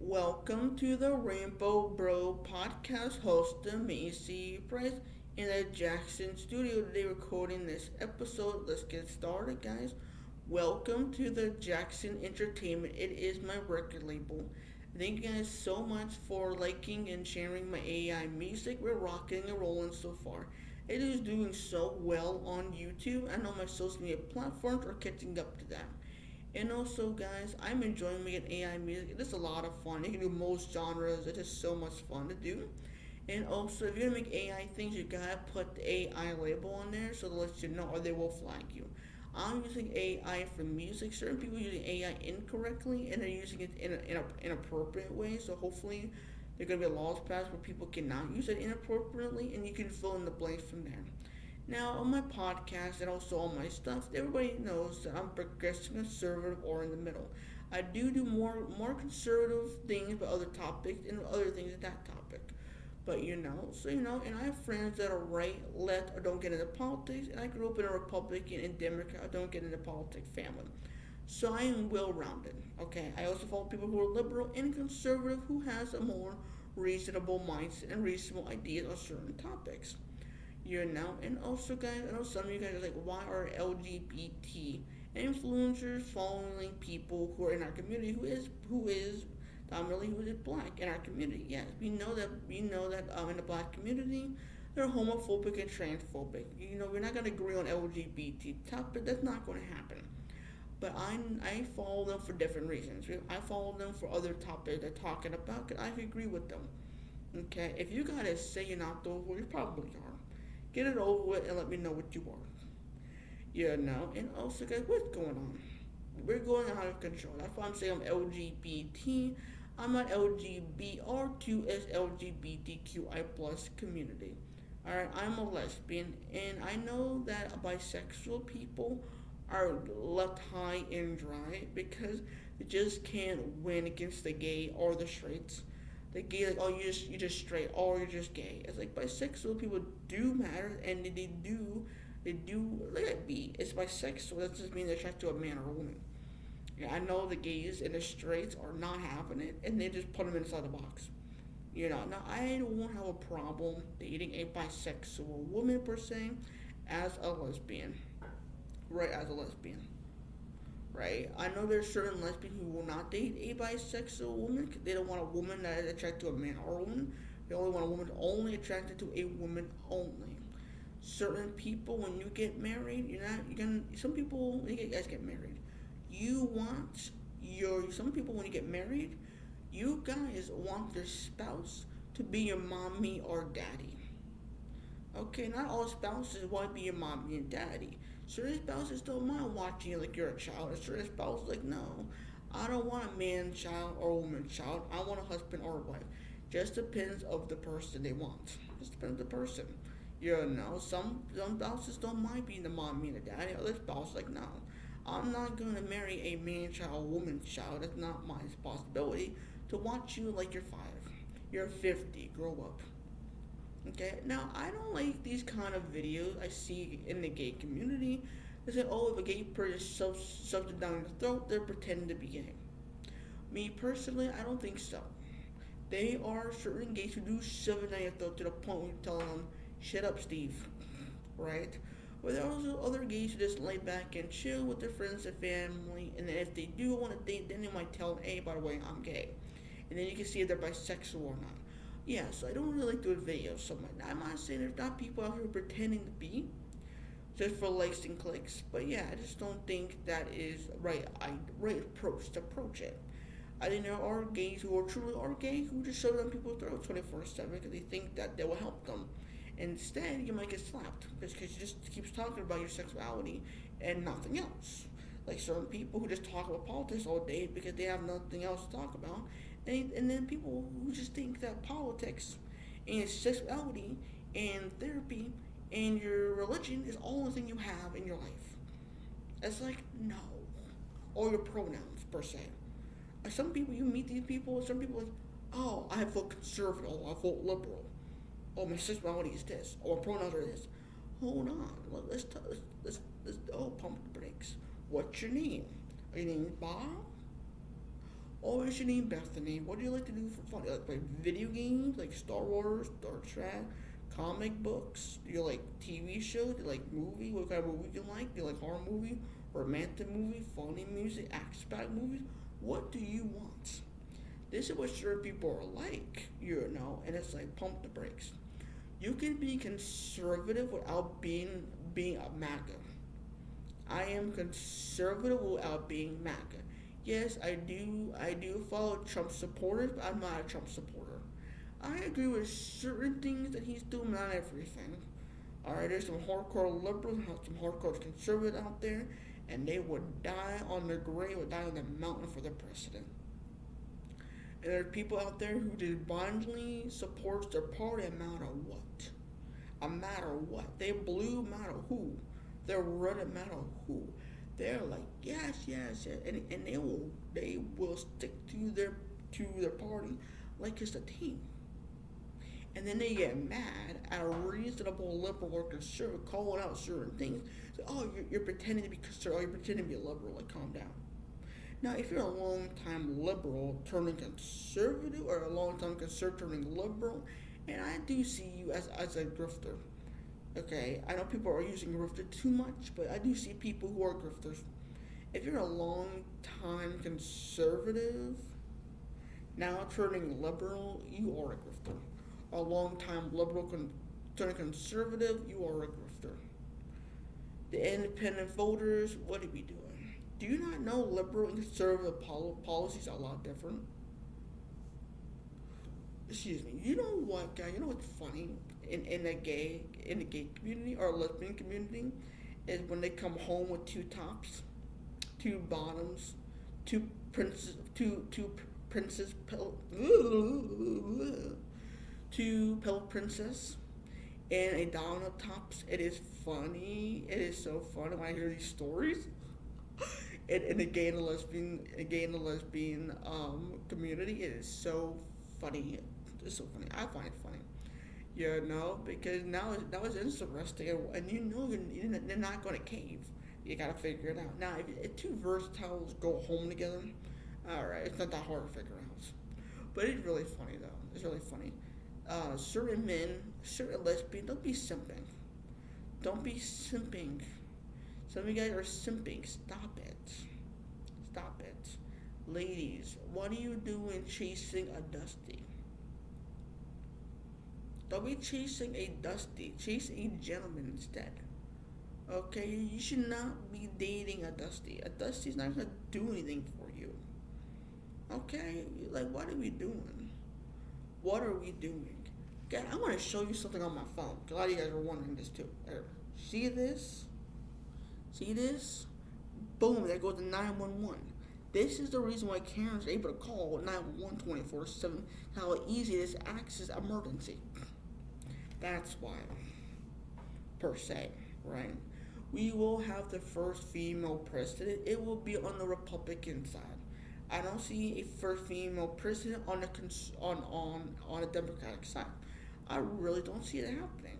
Welcome to the Rainbow Bro podcast hosted Macy Price in the Jackson studio today recording this episode. Let's get started, guys. Welcome to the Jackson Entertainment. It is my record label. Thank you guys so much for liking and sharing my AI music. We're rocking and rolling so far. It is doing so well on YouTube. I know my social media platforms are catching up to that. And also, guys, I'm enjoying making AI music. It is a lot of fun. You can do most genres. It is so much fun to do. And also, if you're gonna make AI things, you gotta put the AI label on there so it lets you know, or they will flag you. I'm using AI for music. Certain people are using AI incorrectly, and they're using it in an inappropriate way. So hopefully, there are gonna be laws passed where people cannot use it inappropriately, and you can fill in the blanks from there. Now, on my podcast and also on my stuff, everybody knows that I'm progressive, conservative, or in the middle. I do more conservative things but other topics and other things at that topic. But and I have friends that are right, left, or don't get into politics, and I grew up in a Republican and Democrat, or don't get into politics family. So I am well rounded. Okay, I also follow people who are liberal and conservative who has a more reasonable mindset and reasonable ideas on certain topics. And also, guys, I know some of you guys are like, why are LGBT influencers following people who are in our community who is dominantly who is black in our community? Yes, we know that in the black community they're homophobic and transphobic. We're not gonna agree on LGBT topic. That's not going to happen. But I follow them for different reasons. I follow them for other topics they're talking about. Cause I agree with them. Okay, if you gotta say you're not those, well, you probably are. Get it over with and let me know what you are. And also, guys, what's going on? We're going out of control. That's why I'm saying I'm LGBT. I'm not LGBT R2S LGBTQI plus community. Alright, I'm a lesbian, and I know that bisexual people are left high and dry because they just can't win against the gay or the straights. The gay, like, oh, you just straight or you're just gay. It's like bisexual people do matter, and they do look at B. It's bisexual. That doesn't mean they're attracted to a man or a woman. Yeah, I know the gays and the straights are not having it, and they just put them inside the box. Now I don't have a problem dating a bisexual woman per se, as a lesbian, right? As a lesbian, right? I know there's certain lesbians who will not date a bisexual woman 'cause they don't want a woman that is attracted to a man or a woman. They only want a woman only attracted to a woman only. Certain people, when you get married, you're gonna. Some people, when you guys get married, you want some people when you get married, you guys want your spouse to be your mommy or daddy. Okay, not all spouses want to be your mommy and daddy. Certain spouses don't mind watching you like you're a child. And certain spouses like, no, I don't want a man child or a woman child. I want a husband or a wife. Just depends of the person they want. Just depends on the person. Some spouses don't mind being the mommy and the daddy. Other spouses like, no, I'm not gonna marry a man child, woman child. That's not my responsibility to watch you like you're 5. You're 50. Grow up. Okay, now I don't like these kind of videos I see in the gay community. They say, oh, if a gay person shoves it down your throat, they're pretending to be gay. Me personally, I don't think so. They are certain gays who do shove it down your throat to the point where you tell them, shut up, Steve. Right? But there are also other gays who just lay back and chill with their friends and family, and then if they do want to date, then they might tell them, hey, by the way, I'm gay. And then you can see if they're bisexual or not. Yeah, so I don't really like doing videos so much. I'm not saying there's not people out here pretending to be just for likes and clicks, but yeah, I just don't think that is right approach to approach it. I think there are gays who are truly are gay who just shove it on people's throats 24/7 because they think that they will help them. Instead, you might get slapped because you just keeps talking about your sexuality and nothing else. Like certain people who just talk about politics all day because they have nothing else to talk about, and then people who just think that politics and sexuality and therapy and your religion is all the thing you have in your life. It's like no, or your pronouns per se. Some people you meet these people, some people like, oh, I vote conservative, or I vote liberal, or my sexuality is this, or pronouns are this. Hold on, let's pump the brakes. What's your name? Are your name Bob? Oh, it's your name Bethany. What do you like to do for fun? You like play video games, like Star Wars, Star Trek, comic books? Do you like TV shows? Do you like movie? What kind of movie do you like? Do you like horror movie, romantic movie, funny music, action-packed movies? What do you want? This is what certain people are like, and it's like pump the brakes. You can be conservative without being a MAGA. I am conservative without being MAGA. Yes, I do follow Trump supporters, but I'm not a Trump supporter. I agree with certain things that he's doing, not everything. Alright, there's some hardcore liberals and some hardcore conservatives out there, and they would die on their grave or die on the mountain for the president. And there are people out there who just blindly supports their party no matter what. No matter what. They blue no matter who. They're red no matter who. They're like, yes, yes, yes. And they will stick to their party like it's a team. And then they get mad at a reasonable liberal or conservative calling out certain things. So, oh, you're pretending to be conservative. Oh, you're pretending to be a liberal. Like, calm down. Now, if you're a long-time liberal turning conservative, or a long-time conservative turning liberal, and I do see you as a grifter. Okay, I know people are using grifter too much, but I do see people who are grifters. If you're a long-time conservative, now turning liberal, you are a grifter. A long-time liberal turning conservative, you are a grifter. The independent voters, what are we doing? Do you not know liberal and conservative policies are a lot different? Excuse me. You know what, guy? You know what's funny in the gay community or lesbian community is when they come home with two tops, two bottoms, two princess, two princess pill, two pill princess, and a doll on the tops. It is funny. It is so funny when I hear these stories. In the gay and the lesbian community, it is so funny. It's so funny. I find it funny. Because now it's interesting, and they're not going to cave. You got to figure it out. Now, if two versatiles go home together, all right, it's not that hard to figure out. But it's really funny though. It's really funny. Certain men, certain lesbians, don't be simping. Don't be simping. Some of you guys are simping. Stop it. Stop it. Ladies, what are you doing chasing a Dusty? Don't be chasing a Dusty. Chase a gentleman instead. Okay? You should not be dating a Dusty. A Dusty's not going to do anything for you. Okay? Like, what are we doing? What are we doing? Okay, I want to show you something on my phone. A lot of you guys are wondering this too. See this? See this? Boom, there goes the 911. This is the reason why Karen's able to call 911 24/7. How easy it is to access emergency. That's why, per se, right? We will have the first female president. It will be on the Republican side. I don't see a first female president on the Democratic side. I really don't see it happening.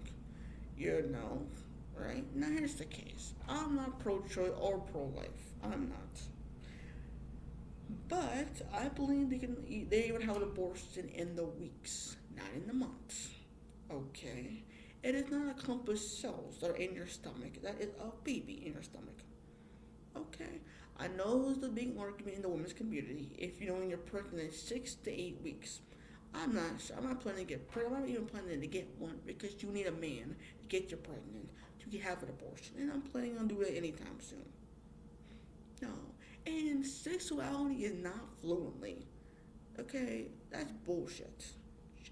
Right? Now here's the case. I'm not pro-choice or pro-life. I'm not. But I believe they would have an abortion in the weeks, not in the months. Okay? It is not a clump of cells that are in your stomach. That is a baby in your stomach. Okay? I know there's a big argument in the women's community. If when you're pregnant in 6 to 8 weeks, I'm not planning to get pregnant. I'm not even planning to get one because you need a man to get you pregnant to have an abortion, and I'm planning on doing it anytime soon. No, and sexuality is not fluently. Okay, that's bullshit.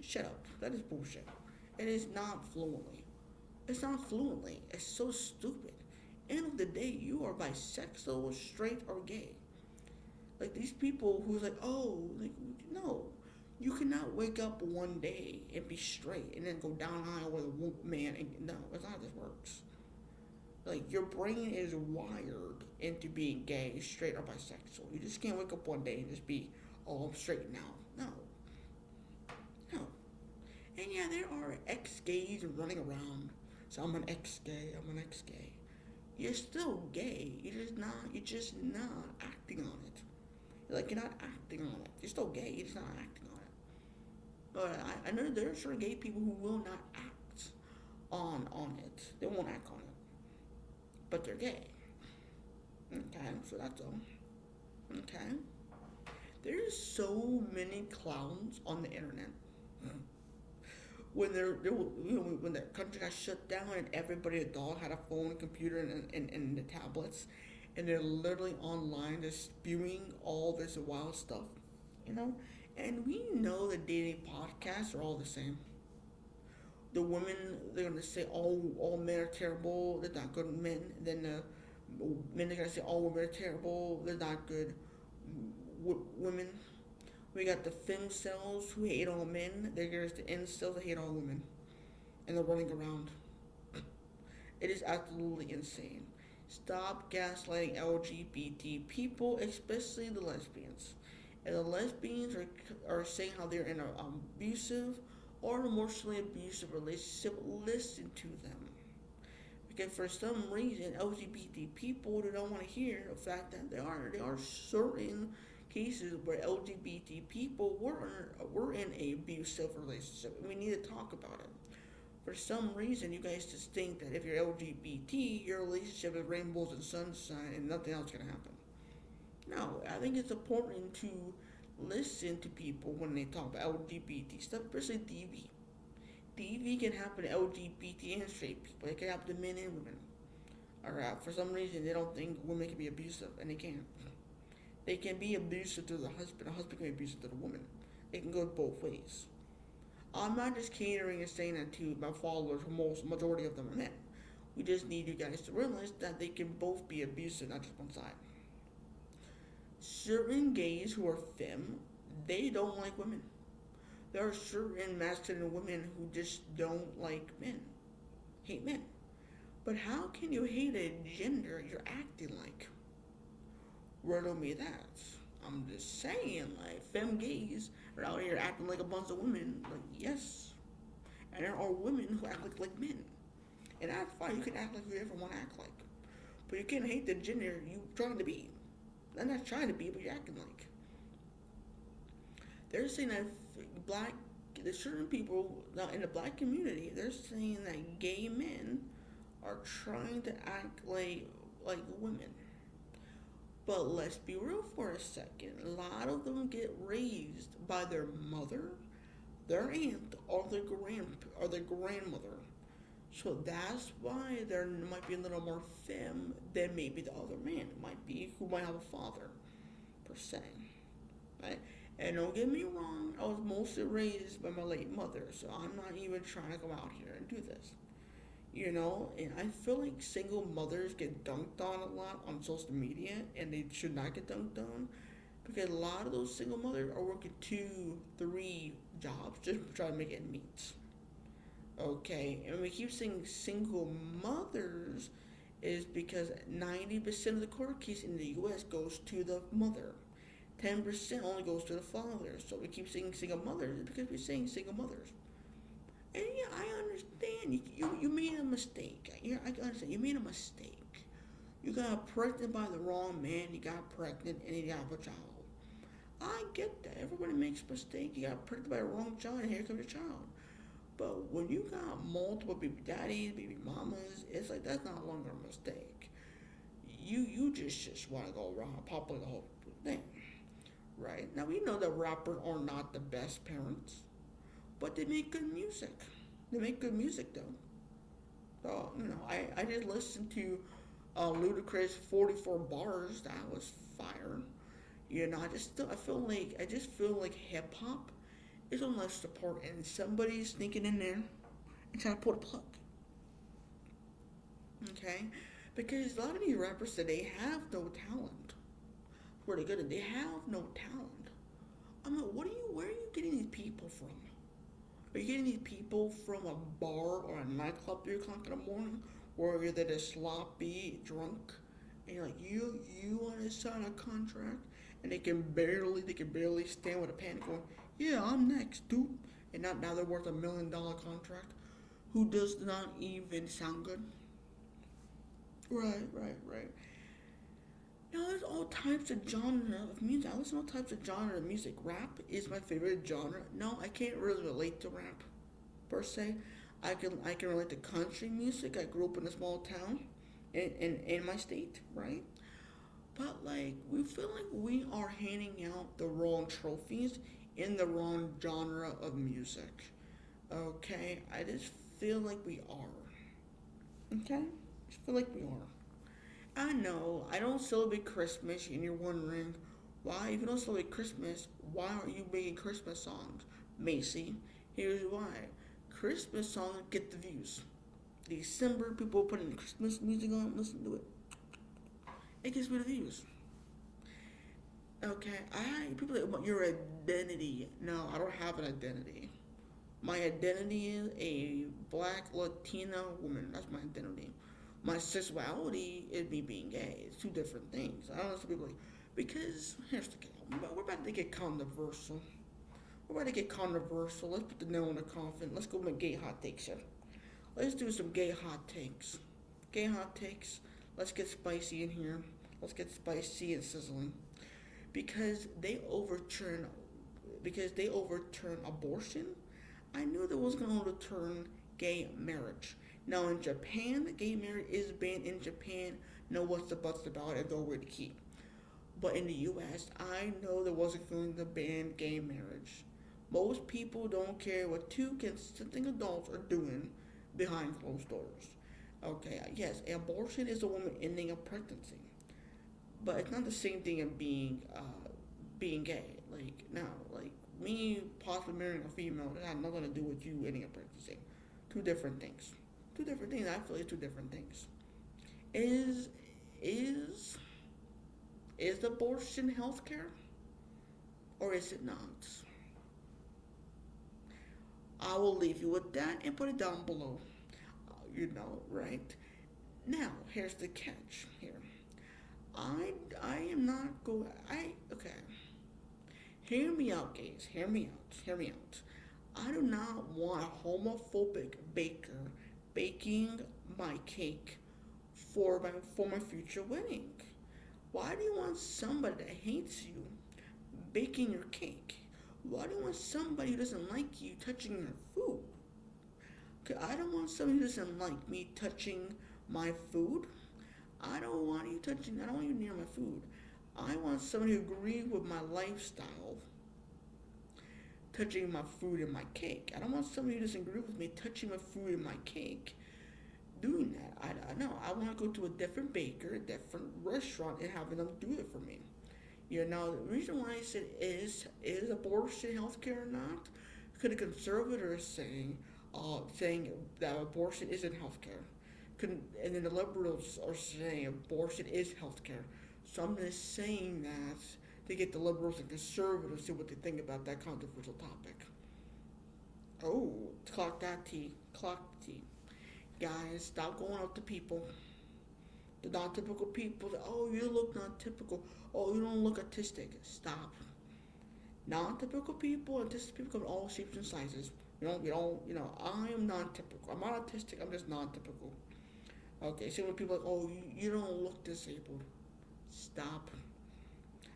Shut up. That is bullshit. It is not fluently. It's not fluently. It's so stupid. End of the day, you are bisexual, straight, or gay. Like these people who's like, oh, like no. You cannot wake up one day and be straight and then go down the aisle with a man. No, that's not how this works. Like, your brain is wired into being gay, straight, or bisexual. You just can't wake up one day and just be, oh, I'm straight now. No. No. And yeah, there are ex-gays running around. So I'm an ex-gay. You're still gay. You're just not acting on it. Like, you're not acting on it. You're still gay, you're just not acting on it. But I know there are certain gay people who will not act on it. They won't act on it. But they're gay. Okay, so that's all. Okay. There's so many clowns on the internet. When the country got shut down and everybody adult had a phone, computer, and the tablets, and they're literally online just spewing all this wild stuff, you know. And we know the dating podcasts are all the same. The women, they're gonna say all men are terrible, they're not good men. And then the men are gonna say all women are terrible, they're not good women. We got the femcells who hate all men. There's the incels that hate all women, and they're running around. It is absolutely insane. Stop gaslighting LGBT people, especially the lesbians. And the lesbians are saying how they're in an abusive or emotionally abusive relationship, listen to them. Because for some reason, LGBT people do not want to hear the fact that there are certain cases where LGBT people were in a abusive relationship, and we need to talk about it. For some reason, you guys just think that if you're LGBT, your relationship is rainbows and sunshine, and nothing else can happen. No, I think it's important to listen to people when they talk about LGBT stuff, especially DV. DV can happen to LGBT and straight people. It can happen to men and women. Alright, for some reason they don't think women can be abusive, and they can't. They can be abusive to the husband. A husband can be abusive to the woman. It can go both ways. I'm not just catering and saying that to my followers, who majority of them are men. We just need you guys to realize that they can both be abusive, not just one side. Certain gays who are femme, they don't like women. There are certain masculine women who just don't like men, hate men. But how can you hate a gender you're acting like? Riddle me that. I'm just saying, like, femme gays are out here acting like a bunch of women. Like, yes. And there are women who act like men. And that's fine. You can act like you ever want to act like. But you can't hate the gender you trying to be. I'm not trying to be, but you're acting like. They're saying that there's certain people now in the black community, they're saying that gay men are trying to act like women. But let's be real for a second. A lot of them get raised by their mother, their aunt, or their grandmother. So that's why there might be a little more femme than maybe the other man. It might be who might have a father, per se. Right? And don't get me wrong, I was mostly raised by my late mother, so I'm not even trying to go out here and do this. You know, and I feel like single mothers get dunked on a lot on social media, and they should not get dunked on, because a lot of those single mothers are working 2, 3 jobs just to try to make ends meet. Okay, and we keep saying single mothers is because 90% of the court case in the U.S. goes to the mother. 10% only goes to the father. So we keep saying single mothers because we're saying single mothers. And yeah, I understand. You made a mistake. Yeah, I understand. You made a mistake. You got pregnant by the wrong man. You got pregnant and you got a child. I get that. Everybody makes mistakes. You got pregnant by the wrong child, and here comes your child. But when you got multiple baby daddies, baby mamas, it's like that's not longer a mistake. You just want to go around popping the whole thing, right? Now we know that rappers are not the best parents, but they make good music. They make good music though. So I just listened to Ludacris 44 bars. That was fire. I just feel like hip hop is on life support, and somebody's sneaking in there and trying to pull the plug. Okay, because a lot of these rappers today have no talent. Where they good, they have no talent. I'm like, where are you getting these people from? Are you getting these people from a bar or a nightclub 3 o'clock in the morning, where you're there sloppy, drunk, and you're like, you want to sign a contract, and they can barely stand with a pen going, yeah, I'm next, dude, and now they're worth $1 million contract, who does not even sound good. Right. Now there's all types of genre of music. I listen to all types of genre of music. Rap is my favorite genre. No, I can't really relate to rap per se. I can relate to country music. I grew up in a small town in my state, right? But like we feel like we are handing out the wrong trophies in the wrong genre of music. Okay? I just feel like we are. Okay? I just feel like we are. I know I don't celebrate Christmas, and you're wondering why, if you don't celebrate Christmas, why aren't you making Christmas songs? Macy, here's why. Christmas songs get the views. December, people putting Christmas music on, listen to it. It gets me the views. Okay, people are about your identity. No, I don't have an identity. My identity is a black Latina woman. That's my identity. My sexuality is me being gay. It's two different things. I don't know some people like because here's the deal. We're about to get controversial. We're about to get controversial. Let's put the nail in the coffin. Let's go make gay hot takes here. Let's do some gay hot takes. Gay hot takes. Let's get spicy in here. Let's get spicy and sizzling. Because they overturn abortion. I knew they was gonna overturn gay marriage. Now in Japan, gay marriage is banned in Japan. No what's the buts about it, though we're the key. But in the US, I know there wasn't going to ban gay marriage. Most people don't care what two consenting adults are doing behind closed doors. Okay, yes, abortion is a woman ending a pregnancy, but it's not the same thing as being gay. Like no, like me possibly marrying a female that had nothing to do with you ending a pregnancy. Two different things. Two different things. I feel like two different things. Is is is abortion healthcare or is it not? I will leave you with that and put it down below. Right? Now, here's the catch here. I am not going. I okay. Hear me out, guys. Hear me out. Hear me out. I do not want a homophobic baker baking my cake for my future wedding. Why do you want somebody that hates you baking your cake? Why do you want somebody who doesn't like you touching your food? 'Cause I don't want somebody who doesn't like me touching my food. I don't want you near my food. I want somebody who agrees with my lifestyle touching my food and my cake. I don't want somebody who doesn't agree with me touching my food and my cake doing that. I know. I want to go to a different baker, a different restaurant, and having them do it for me. The reason why I said is abortion healthcare or not? Could a conservator saying that abortion isn't healthcare? And then the liberals are saying abortion is healthcare. So I'm just saying that to get the liberals and conservatives to see what they think about that controversial topic. Oh, clock that T. Clock the T. Guys, stop going up to people. The non-typical people. Oh, you look not typical. Oh, you don't look autistic. Stop. Non-typical people, autistic people come in all shapes and sizes. I am non-typical. I'm not autistic. I'm just non-typical. Okay, so when people are like, oh, you don't look disabled. Stop.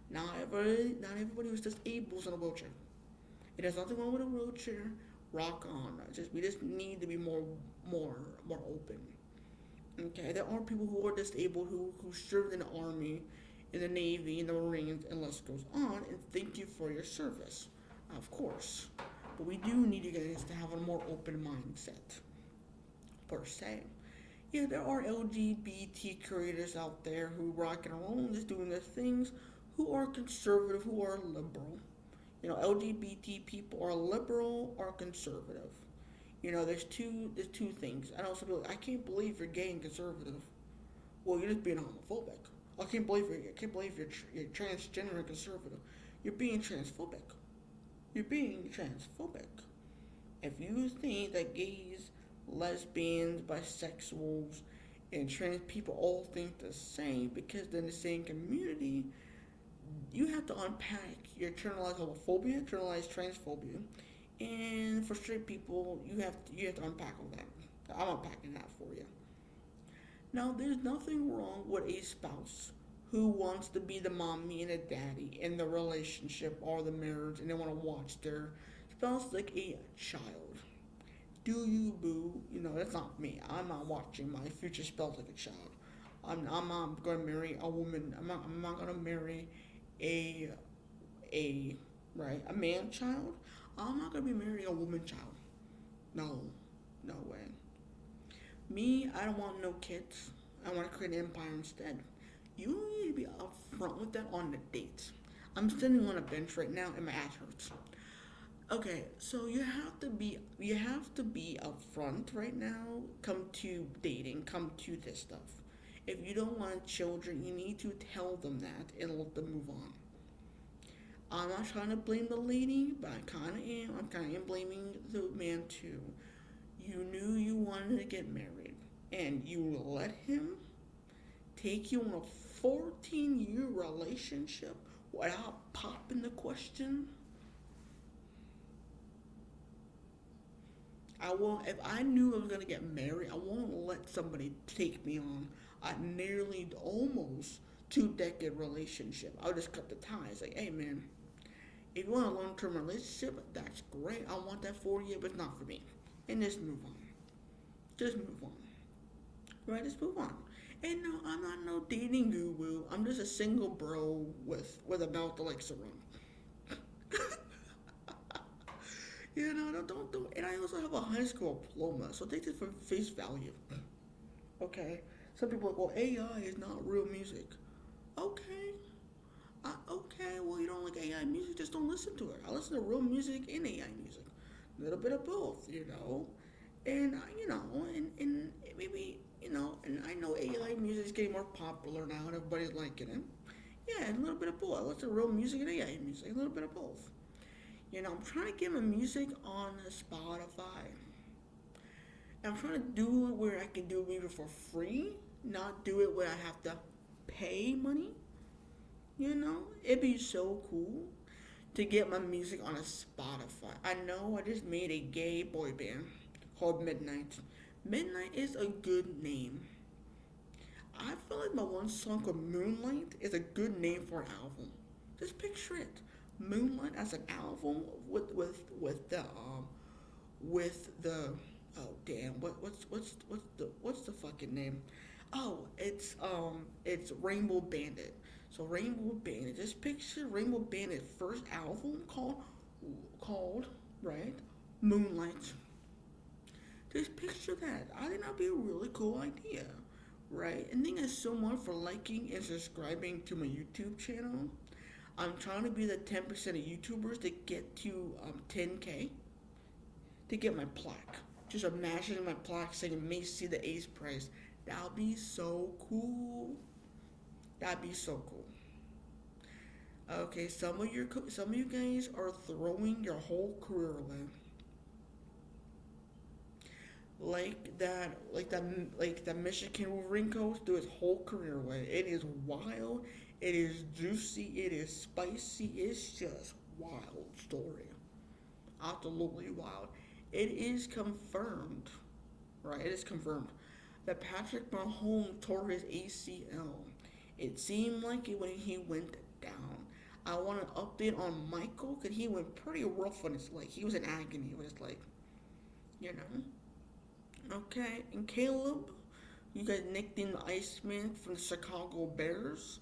Not everybody who's disabled is in a wheelchair. It has nothing wrong with a wheelchair. Rock on. We just need to be more open. Okay, there are people who are disabled who served in the army, in the navy, in the marines, and list goes on. And thank you for your service, of course. But we do need you guys to have a more open mindset, per se. Yeah, there are LGBT creators out there who rock and roll, just doing their things, who are conservative, who are liberal. LGBT people are liberal or conservative. There's two things. I know some people. I can't believe you're gay and conservative. Well, you're just being homophobic. I can't believe you're transgender and conservative. You're being transphobic. You're being transphobic. If you think that gays, lesbians, bisexuals, and trans people all think the same because they're in the same community, you have to unpack your internalized homophobia, internalized transphobia, and for straight people, you have to unpack all that. I'm unpacking that for you. Now, there's nothing wrong with a spouse who wants to be the mommy and the daddy in the relationship or the marriage, and they want to watch their spouse like a child. Do you, boo? You know, that's not me. I'm not watching my future spouse like a child. I'm not going to marry a woman. I'm not going to marry a, a, right, a man child. I'm not going to be marrying a woman child. No, no way. Me, I don't want no kids. I want to create an empire instead. You need to be upfront with that on the dates. I'm sitting on a bench right now and my ass hurts. Okay, so you have to be upfront right now. Come to dating, come to this stuff. If you don't want children, you need to tell them that and let them move on. I'm not trying to blame the lady, but I kind of am. I'm kind of blaming the man too. You knew you wanted to get married, and you let him take you on a 14-year relationship without popping the question. I won't. If I knew I was gonna get married, I won't let somebody take me on a nearly almost 2 decade relationship. I'll just cut the ties. Like, hey man, if you want a long term relationship, that's great. I want that for you, but it's not for me. And just move on. Just move on. Right? Just move on. And no, I'm not no dating guru. I'm just a single bro with a mouth that likes to run. You know, don't. And I also have a high school diploma, so take this for face value. Okay. Some people are like, well, AI is not real music. Okay. Okay, well, you don't like AI music, just don't listen to it. I listen to real music and AI music. A little bit of both, you know. And maybe, and I know AI music is getting more popular now and everybody's liking it. Yeah, and a little bit of both. I listen to real music and AI music, a little bit of both. I'm trying to get my music on Spotify. I'm trying to do it where I can do music for free, not do it where I have to pay money. It'd be so cool to get my music on a Spotify. I know I just made a gay boy band called Midnight. Midnight is a good name. I feel like my one song called Moonlight is a good name for an album. Just picture it. Moonlight as an album with the oh damn, what's the fucking name? Oh, it's Rainbow Bandit. So Rainbow Bandit. Just picture Rainbow Bandit first album called right Moonlight. Just picture that. I think that'd be a really cool idea, right? And thank you so much for liking and subscribing to my YouTube channel. I'm trying to be the 10% of YouTubers to get to 10K to get my plaque. Just imagine my plaque saying Macy the Ace Prize. That'd be so cool. That'd be so cool. Okay, some of you guys are throwing your whole career away. Like that Michigan Wolverine coach threw his whole career away. It is wild. It is juicy. It is spicy. It's just wild story. Absolutely wild. It is confirmed, right? It is confirmed that Patrick Mahomes tore his ACL. It seemed like it when he went down. I want an update on Michael because he went pretty rough on his leg. He was in agony with his leg. You know. Okay, and Caleb, you guys nicknamed the Iceman from the Chicago Bears.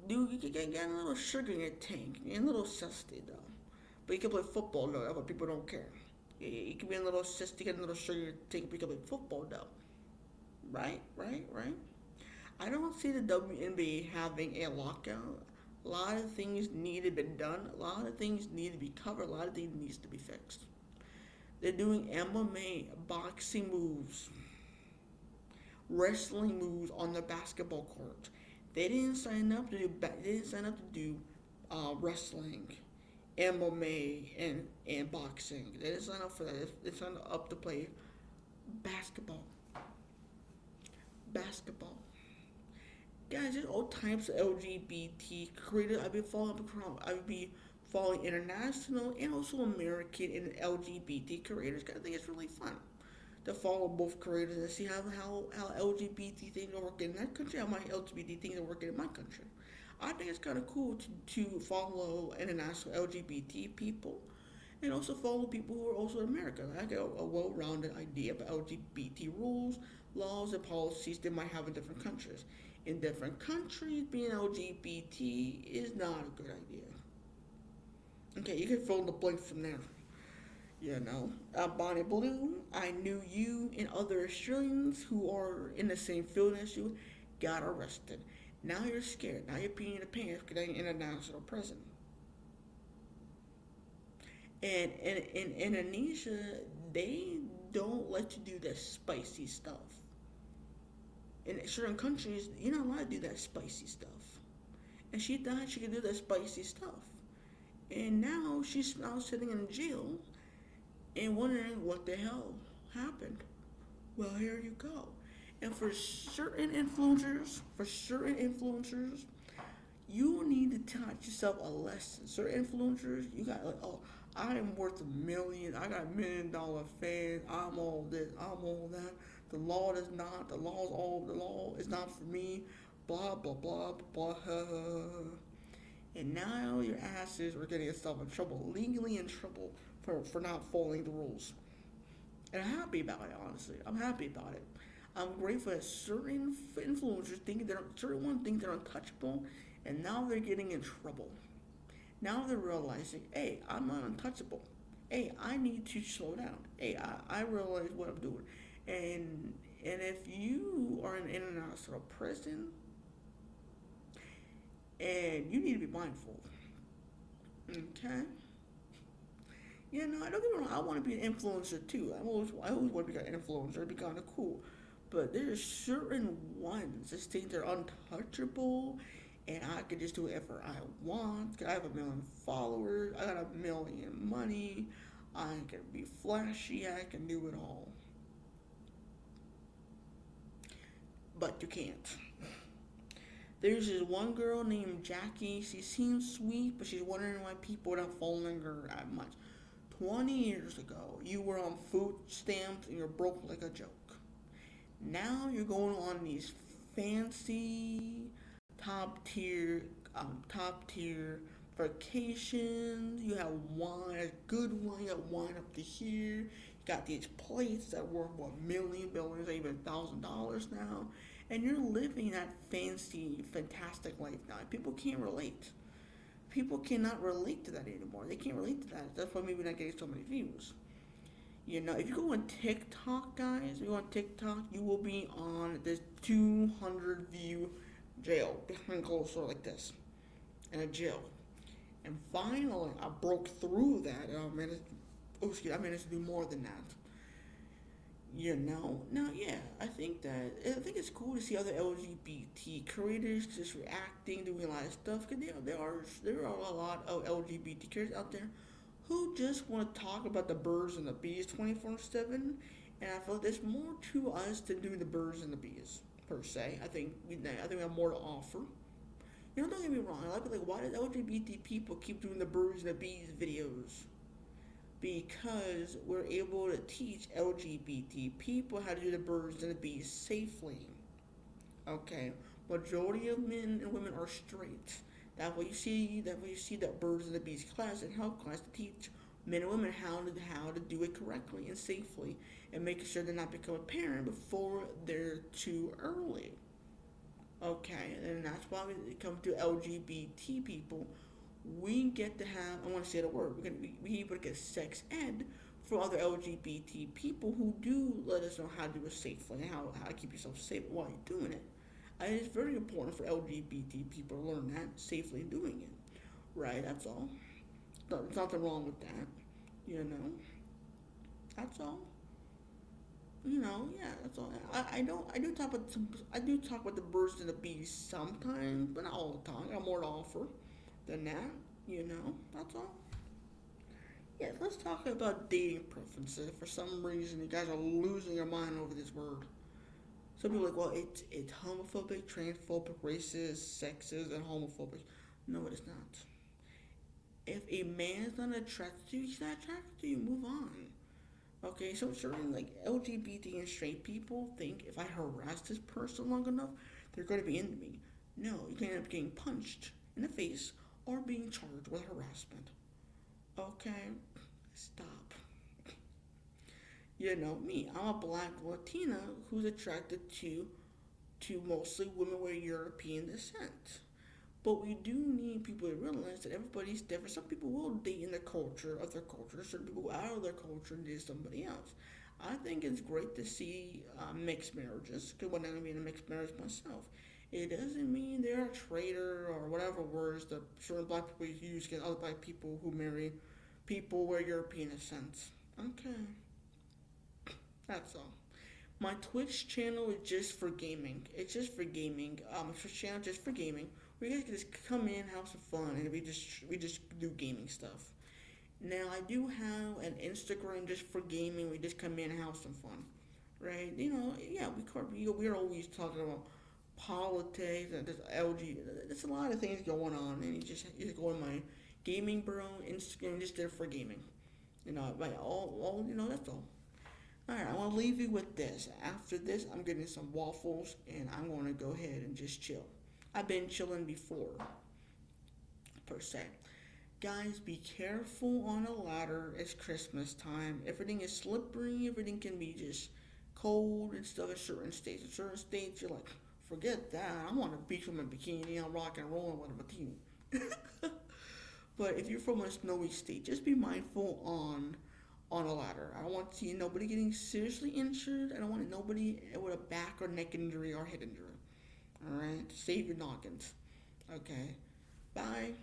Dude, you can get a little sugar in your tank. You're a little cysty though. But you can play football though, but people don't care. You can be a little cysty, get a little sugar in your tank, but you can play football though. Right. I don't see the WNBA having a lockout. A lot of things need to be done. A lot of things need to be covered. A lot of things needs to be fixed. They're doing MMA, boxing moves, wrestling moves on the basketball court. They didn't sign up to do. They didn't sign up to do wrestling, MMA, and boxing. They didn't sign up for that. They signed up to play basketball. Basketball. Guys, there's all types of LGBT creators. I've been following international and also American and LGBT creators. I think it's really fun to follow both creators and see how LGBT things are working in that country, how my LGBT things are working in my country. I think it's kind of cool to follow international LGBT people and also follow people who are also in America. I get a well-rounded idea about LGBT rules, laws, and policies they might have in different countries. In different countries, being LGBT is not a good idea. Okay, you can fill in the blanks from there. Bonnie Blue, I knew you and other Australians who are in the same field as you got arrested. Now you're scared. Now you're peeing the pants because you're in a national prison. And in Indonesia, they don't let you do that spicy stuff. In certain countries, you're not allowed to do that spicy stuff. And she thought she could do that spicy stuff. And now she's now sitting in jail and wondering what the hell happened. Well, here you go. And for certain influencers, you need to teach yourself a lesson. Certain influencers, you got like, oh, I am worth $1 million. I got $1 million fans. I'm all this. I'm all that. The law is not. The law is all. The law is not for me. Blah blah blah blah. Blah. And now your asses are getting yourself in trouble, legally in trouble for not following the rules. And I'm happy about it, honestly. I'm happy about it. I'm grateful that certain influencers think they're certain ones think they're untouchable, and now they're getting in trouble. Now they're realizing, hey, I'm not untouchable. Hey, I need to slow down. Hey, I realize what I'm doing. And if you are in international prison, and you need to be mindful, okay? I don't get me wrong. I want to be an influencer too. I always want to be an influencer. It'd be kind of cool. But there's certain ones that think they're untouchable, and I can just do whatever I want. I have 1 million followers. I got 1 million money. I can be flashy. I can do it all. But you can't. There's this one girl named Jackie. She seems sweet, but she's wondering why people are not following her that much. 20 years ago, you were on food stamps and you're broke like a joke. Now you're going on these fancy top tier vacations. You have wine, a good wine. You got wine up to here. You got these plates that worth what million dollars, even $1,000 now, and you're living that fancy, fantastic life now. People can't relate. People cannot relate to that anymore. They can't relate to that. That's why maybe not getting so many views. If you go on TikTok, guys, if you go on TikTok, you will be on this 200 view jail behind closed door like this, in a jail. And finally, I broke through that. I managed to do more than that. Now, yeah, I think it's cool to see other LGBT creators just reacting, doing a lot of stuff. Cause there are a lot of LGBT creators out there who just want to talk about the birds and the bees 24/7, and I feel like there's more to us than doing the birds and the bees per se. I think we have more to offer. Don't get me wrong. I like why does LGBT people keep doing the birds and the bees videos? Because we're able to teach LGBT people how to do the birds and the bees safely. Okay, majority of men and women are straight. That way you see that birds and the bees class and health class to teach men and women how to do it correctly and safely, and making sure they're not become a parent before they're too early. Okay, and that's why when it comes to LGBT people, we get to have, I want to say the word, we able to get sex ed for other LGBT people who do let us know how to do it safely and how to keep yourself safe while you're doing it. And it's very important for LGBT people to learn that safely doing it. Right, that's all. There's nothing wrong with that. You know, that's all. Yeah, that's all. I do talk about the birds and the bees sometimes, but not all the time. I got more to offer than that. That's all. Yeah, let's talk about dating preferences. For some reason, you guys are losing your mind over this word. Some people are like, well, it's homophobic, transphobic, racist, sexist, and homophobic. No, it is not. If a man is not attracted to you, he's not attracted to you. Move on. Okay, so certain like LGBT and straight people think if I harass this person long enough, they're going to be into me. No, you can end up getting punched in the face or being charged with harassment. Okay? Stop. You know me, I'm a black Latina who's attracted to mostly women with European descent. But we do need people to realize that everybody's different. Some people will date in the culture of their culture. Certain people go out of their culture and date somebody else. I think it's great to see mixed marriages. Because when I'm in a mixed marriage myself, it doesn't mean they're a traitor or whatever words that certain black people use against other black people who marry people where European descent. Okay, that's all. My Twitch channel is just for gaming. It's just for gaming. It's a channel just for gaming. We guys can just come in, have some fun, and we just do gaming stuff. Now I do have an Instagram just for gaming. We just come in and have some fun, right? Yeah, we're always talking about politics and just LG. There's a lot of things going on, and you just go on my gaming bro Instagram just there for gaming. Like all that's all. Alright, I want to leave you with this. After this, I'm getting some waffles and I'm going to go ahead and just chill. I've been chilling before, per se. Guys, be careful on a ladder. It's Christmas time. Everything is slippery. Everything can be just cold and stuff in certain states. In certain states, you're like, forget that. I want to beach with my bikini. I'm rock and rolling with a bikini. But if you're from a snowy state, just be mindful on a ladder. I don't want to see nobody getting seriously injured. I don't want nobody with a back or neck injury or head injury. Alright? Save your noggins. Okay. Bye.